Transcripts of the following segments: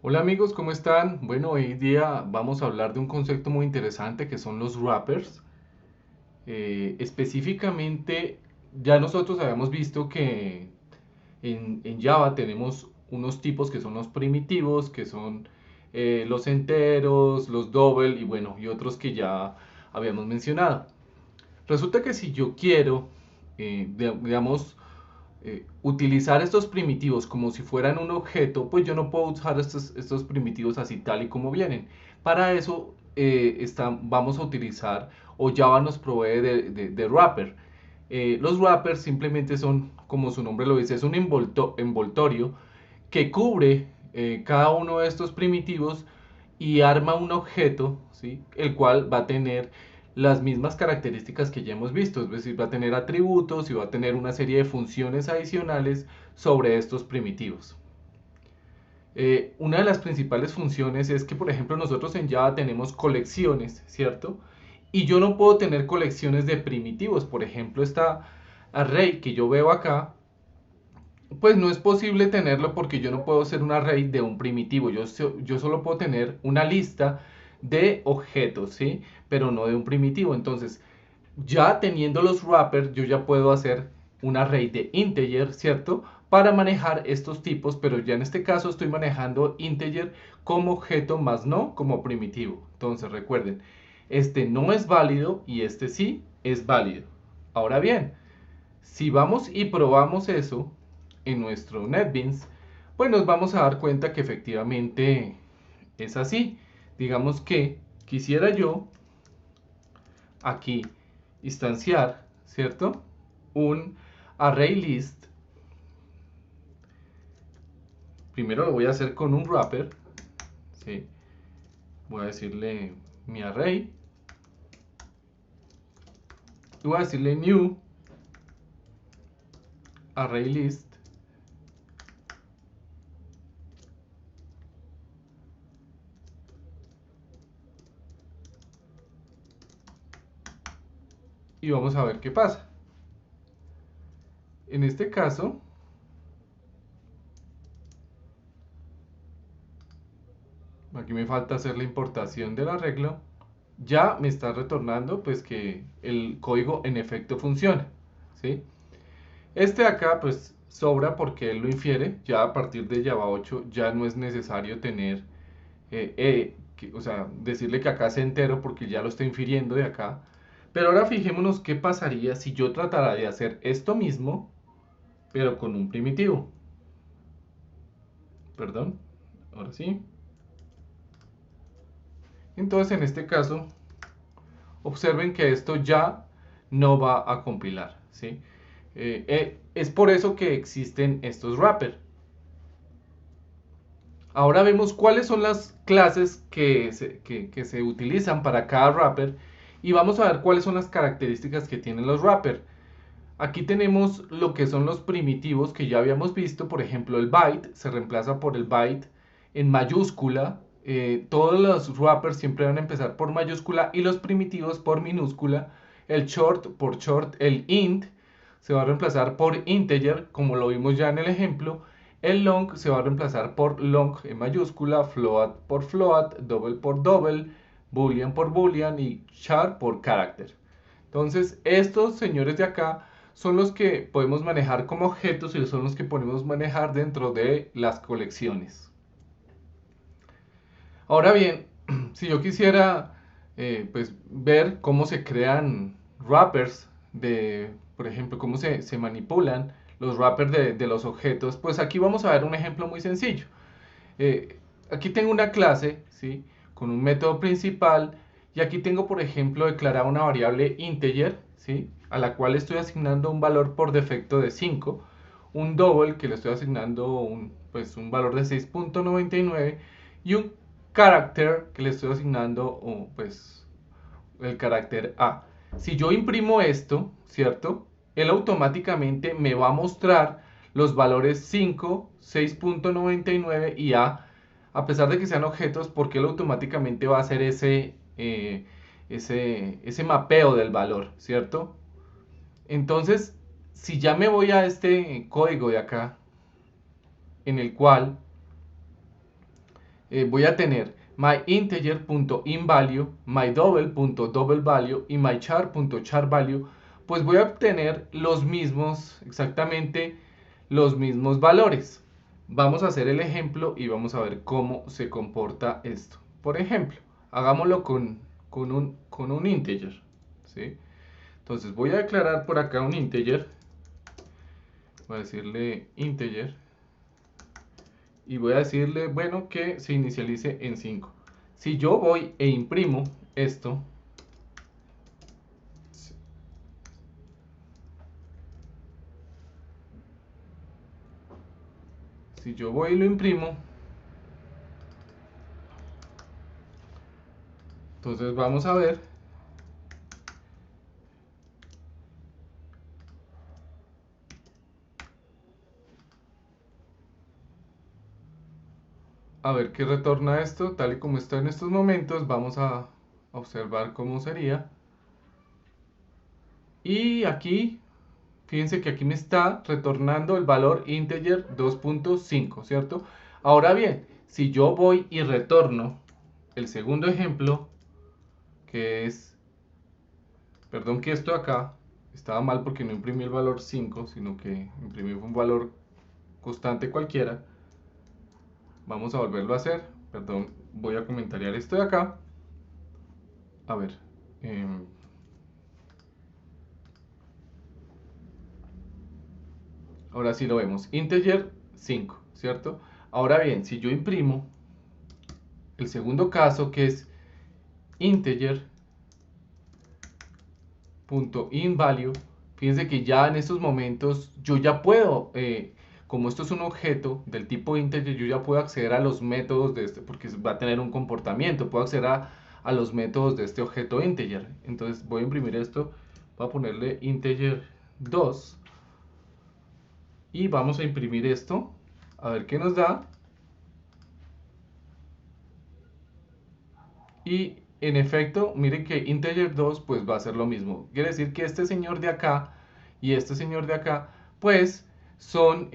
Hola amigos, ¿cómo están? Bueno, hoy día vamos a hablar de un concepto muy interesante que son los wrappers. Específicamente, ya nosotros habíamos visto que en Java tenemos unos tipos que son los primitivos, que son los enteros, los double y bueno, y otros que ya habíamos mencionado. Resulta que si yo quiero, digamos, utilizar estos primitivos como si fueran un objeto, pues yo no puedo usar estos primitivos así tal y como vienen. Para eso vamos a utilizar, o Java nos provee de wrapper. Los wrappers simplemente son, como su nombre lo dice, es un envoltorio que cubre cada uno de estos primitivos y arma un objeto, ¿sí? El cual va a tener las mismas características que ya hemos visto, es decir, va a tener atributos y va a tener una serie de funciones adicionales sobre estos primitivos. Una de las principales funciones es que, por ejemplo, nosotros en Java tenemos colecciones, ¿cierto? Y yo no puedo tener colecciones de primitivos. Por ejemplo, esta array que yo veo acá, pues no es posible tenerlo porque yo no puedo ser un array de un primitivo. Yo solo puedo tener una lista de objetos, ¿sí? Pero no de un primitivo. Entonces, ya teniendo los wrappers, yo ya puedo hacer un array de integer, ¿cierto? Para manejar estos tipos, pero ya en este caso estoy manejando integer como objeto más no como primitivo. Entonces, recuerden, este no es válido y este sí es válido. Ahora bien, si vamos y probamos eso en nuestro NetBeans, pues nos vamos a dar cuenta que efectivamente es así. Digamos que quisiera yo aquí instanciar, ¿cierto? Un array list. Primero lo voy a hacer con un wrapper, ¿sí? Voy a decirle mi array y voy a decirle new array list. Y vamos a ver qué pasa. En este caso, aquí me falta hacer la importación del arreglo. Ya me está retornando pues que el código en efecto funciona, ¿sí? Este de acá pues sobra porque él lo infiere. Ya a partir de Java 8 ya no es necesario tener, o sea, decirle que acá es entero porque ya lo está infiriendo de acá. Pero ahora fijémonos qué pasaría si yo tratara de hacer esto mismo, pero con un primitivo. Perdón, ahora sí. Entonces en este caso, observen que esto ya no va a compilar, ¿sí? Es por eso que existen estos wrappers. Ahora vemos cuáles son las clases que se utilizan para cada wrapper y vamos a ver cuáles son las características que tienen los wrappers. Aquí tenemos lo que son los primitivos que ya habíamos visto, por ejemplo el byte se reemplaza por el byte en mayúscula. Todos los wrappers siempre van a empezar por mayúscula y los primitivos por minúscula. El short por short, el int se va a reemplazar por integer, como lo vimos ya en el ejemplo. El long se va a reemplazar por long en mayúscula, float por float, double por double, boolean por boolean y char por character. Entonces, estos señores de acá son los que podemos manejar como objetos y son los que podemos manejar dentro de las colecciones. Ahora bien, si yo quisiera pues ver cómo se crean wrappers por ejemplo, cómo se manipulan los wrappers de los objetos, pues aquí vamos a ver un ejemplo muy sencillo. Aquí tengo una clase, ¿sí? Con un método principal y aquí tengo, por ejemplo, declarada una variable integer, ¿sí? A la cual estoy asignando un valor por defecto de 5, un double que le estoy asignando pues, un valor de 6.99 y un character que le estoy asignando pues, el carácter A. Si yo imprimo esto, ¿cierto? Él automáticamente me va a mostrar los valores 5, 6.99 y A pesar de que sean objetos, porque él automáticamente va a hacer ese mapeo del valor, ¿cierto? Entonces, si ya me voy a este código de acá, en el cual voy a tener myInteger.inValue, myDouble.DoubleValue y myChar.CharValue, pues voy a obtener los mismos, exactamente los mismos valores. Vamos a hacer el ejemplo y vamos a ver cómo se comporta esto. Por ejemplo, hagámoslo con un integer, ¿sí? Entonces voy a declarar por acá un integer, voy a decirle integer, y voy a decirle, bueno, que se inicialice en 5. Si yo voy e imprimo esto, si yo voy y lo imprimo, entonces vamos a ver qué retorna esto, tal y como está en estos momentos. Vamos a observar cómo sería. Y aquí, fíjense que aquí me está retornando el valor integer 2.5, ¿cierto? Ahora bien, si yo voy y retorno el segundo ejemplo, que es, perdón que esto acá estaba mal porque no imprimí el valor 5, sino que imprimí un valor constante cualquiera. Vamos a volverlo a hacer. Perdón, voy a comentariar esto de acá. A ver. Ahora sí lo vemos. Integer 5, ¿cierto? Ahora bien, si yo imprimo el segundo caso, que es integer.inValue, fíjense que ya en estos momentos yo ya puedo, como esto es un objeto del tipo integer, yo ya puedo acceder a los métodos de este, porque va a tener un comportamiento, puedo acceder a los métodos de este objeto integer. Entonces voy a imprimir esto, voy a ponerle integer 2 y vamos a imprimir esto, a ver qué nos da. Y en efecto, miren que integer 2 pues va a ser lo mismo. Quiere decir que este señor de acá y este señor de acá pues son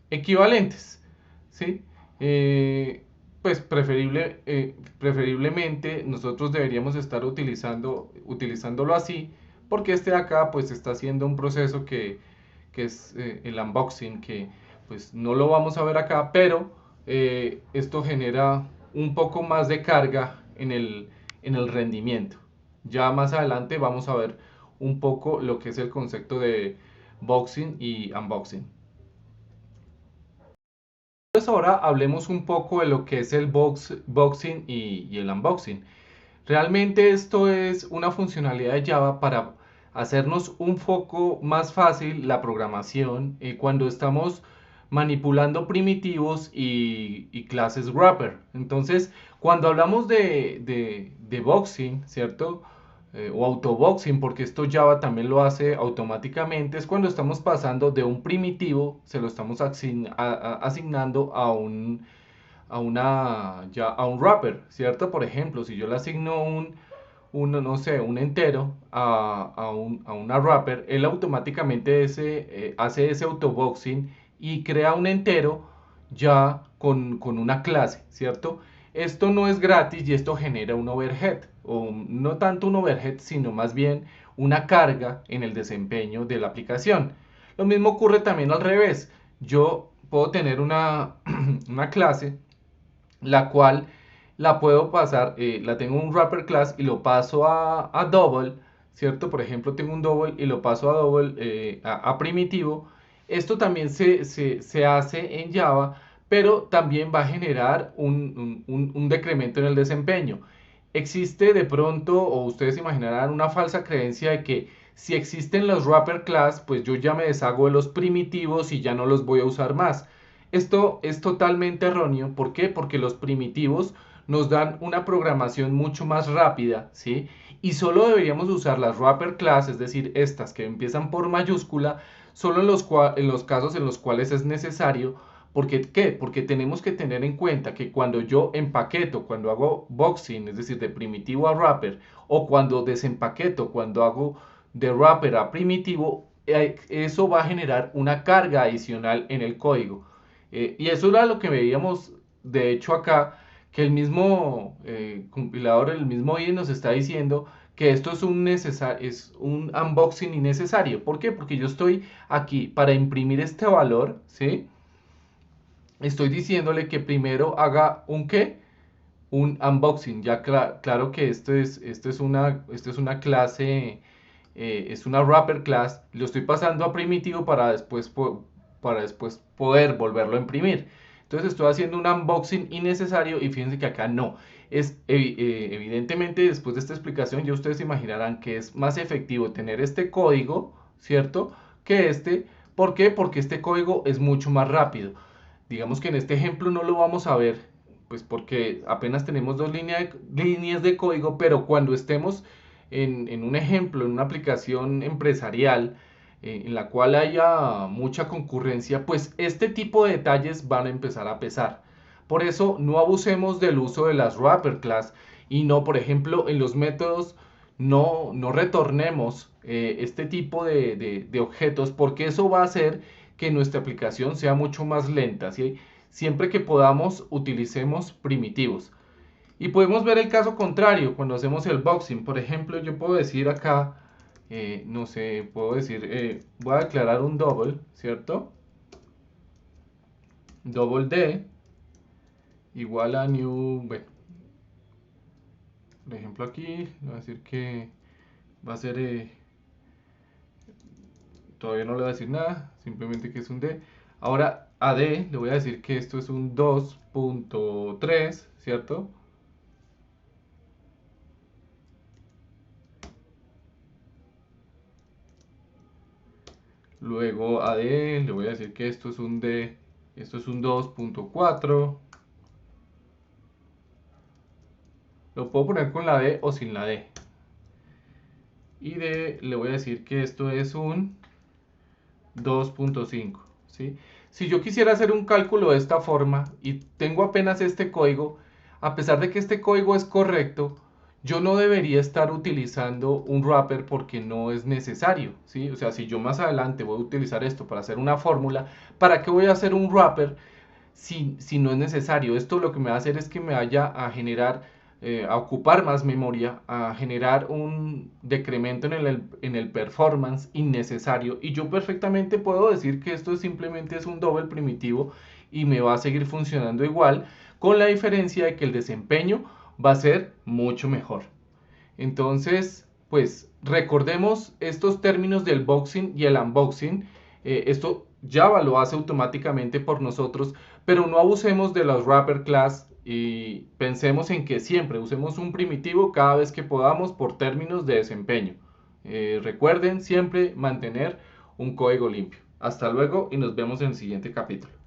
equivalentes, ¿sí? Pues preferiblemente nosotros deberíamos estar utilizándolo así, porque este de acá pues está haciendo un proceso que es el unboxing, que pues no lo vamos a ver acá, pero esto genera un poco más de carga en el rendimiento. Ya más adelante vamos a ver un poco lo que es el concepto de boxing y unboxing. Pues ahora hablemos un poco de lo que es el boxing y el unboxing. Realmente esto es una funcionalidad de Java para hacernos un poco más fácil la programación cuando estamos manipulando primitivos y clases wrapper. Entonces, cuando hablamos de boxing, ¿cierto? O autoboxing, porque esto Java también lo hace automáticamente, es cuando estamos pasando de un primitivo, se lo estamos asignando a un wrapper, ¿cierto? Por ejemplo, si yo le asigno no sé, un entero a una wrapper, él automáticamente hace ese autoboxing y crea un entero ya con una clase, ¿cierto? Esto no es gratis y esto genera un overhead, o no tanto un overhead, sino más bien una carga en el desempeño de la aplicación. Lo mismo ocurre también al revés. Yo puedo tener una clase la cual la puedo pasar, la tengo un wrapper class y lo paso a double, ¿cierto? Por ejemplo, tengo un double y lo paso a double, a primitivo. Esto también se hace en Java, pero también va a generar un decremento en el desempeño. Existe de pronto, o ustedes imaginarán, una falsa creencia de que si existen los wrapper class, pues yo ya me deshago de los primitivos y ya no los voy a usar más. Esto es totalmente erróneo. ¿Por qué? Porque los primitivos nos dan una programación mucho más rápida, ¿sí? Y solo deberíamos usar las wrapper class, es decir, estas que empiezan por mayúscula, solo en los casos en los cuales es necesario. ¿Qué? Porque tenemos que tener en cuenta que cuando yo empaqueto, cuando hago boxing, es decir, de primitivo a wrapper, o cuando desempaqueto, cuando hago de wrapper a primitivo, eso va a generar una carga adicional en el código. Y eso era lo que veíamos, de hecho, acá. que el mismo compilador, el mismo IDE nos está diciendo que esto es es un unboxing innecesario. ¿Por qué? Porque yo estoy aquí para imprimir este valor, ¿sí? Estoy diciéndole que primero haga un ¿qué? Un unboxing. Ya claro que esto es una clase, es una wrapper class. Lo estoy pasando a primitivo para después poder volverlo a imprimir. Entonces estoy haciendo un unboxing innecesario y fíjense que acá no. Evidentemente después de esta explicación ya ustedes imaginarán que es más efectivo tener este código, ¿cierto? Que este. ¿Por qué? Porque este código es mucho más rápido. Digamos que en este ejemplo no lo vamos a ver, pues porque apenas tenemos líneas de código, pero cuando estemos en un ejemplo, en una aplicación empresarial, en la cual haya mucha concurrencia, pues este tipo de detalles van a empezar a pesar. Por eso no abusemos del uso de las wrapper class y no, por ejemplo, en los métodos no retornemos este tipo de objetos, porque eso va a hacer que nuestra aplicación sea mucho más lenta, ¿sí? Siempre que podamos utilicemos primitivos. Y podemos ver el caso contrario cuando hacemos el boxing. Por ejemplo, yo puedo decir acá, no sé, puedo decir, voy a declarar un double, ¿cierto? Double D igual a new, bueno, por ejemplo aquí, voy a decir que va a ser, todavía no le voy a decir nada, simplemente que es un D. Ahora a D le voy a decir que esto es un 2.3, ¿cierto? Luego a D le voy a decir que esto es un D, esto es un 2.4. Lo puedo poner con la D o sin la D. Y D le voy a decir que esto es un 2.5, ¿sí? Si yo quisiera hacer un cálculo de esta forma y tengo apenas este código, a pesar de que este código es correcto, yo no debería estar utilizando un wrapper porque no es necesario, ¿sí? O sea, si yo más adelante voy a utilizar esto para hacer una fórmula, ¿para qué voy a hacer un wrapper si no es necesario? Esto lo que me va a hacer es que me vaya a generar, a ocupar más memoria, a generar un decremento en el performance innecesario. Y yo perfectamente puedo decir que esto simplemente es un double primitivo y me va a seguir funcionando igual, con la diferencia de que el desempeño va a ser mucho mejor. Entonces, pues recordemos estos términos del boxing y el unboxing. Esto Java lo hace automáticamente por nosotros, pero no abusemos de los wrapper class y pensemos en que siempre usemos un primitivo cada vez que podamos por términos de desempeño. Recuerden siempre mantener un código limpio. Hasta luego y nos vemos en el siguiente capítulo.